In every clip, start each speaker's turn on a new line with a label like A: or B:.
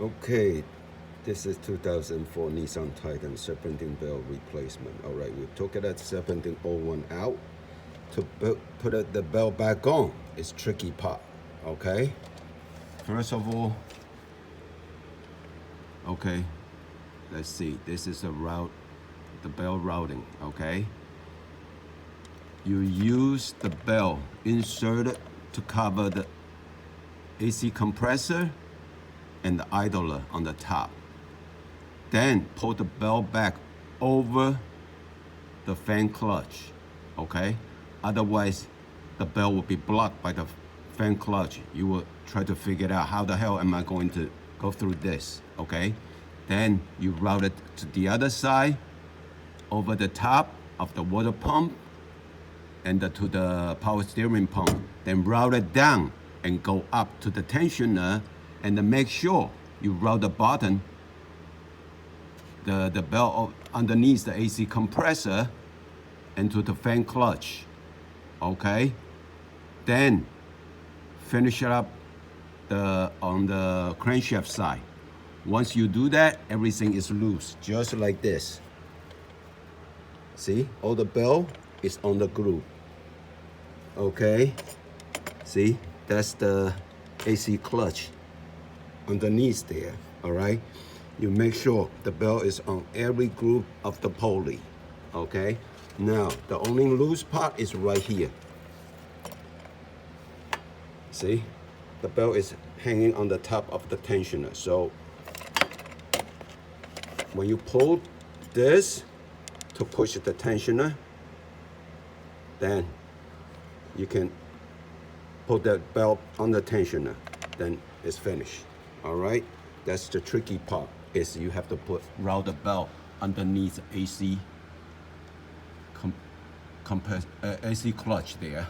A: Okay, this is 2004 Nissan Titan serpentine bell replacement. All right, we took that serpentine old one out to put the bell back on. It's tricky part, okay? First of all, okay, let's see. This is the bell routing, okay? You use the bell inserted to cover the AC compressor and the idler on the top. Then pull the bell back over the fan clutch, okay? Otherwise, the bell will be blocked by the fan clutch. You will try to figure out how the hell am I going to go through this, okay? Then you route it to the other side, over the top of the water pump, and to the power steering pump. Then route it down and go up to the tensioner, and then make sure you route the bottom, the bell underneath the AC compressor into the fan clutch, okay? Then finish it up on the crankshaft side. Once you do that, everything is loose, just like this. See, all the bell is on the groove, okay? See, that's the AC clutch underneath there, all right? You make sure the bell is on every groove of the pulley, okay? Now, the only loose part is right here. See, the bell is hanging on the top of the tensioner. So when you pull this to push the tensioner, then you can put that bell on the tensioner, then it's finished. All right, that's the tricky part, is you have to route the bell underneath AC AC clutch there,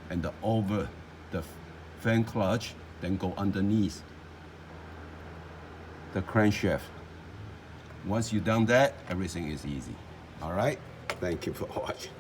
A: and over the fan clutch, then go underneath the crankshaft. Once you've done that, everything is easy. All right, thank you for watching.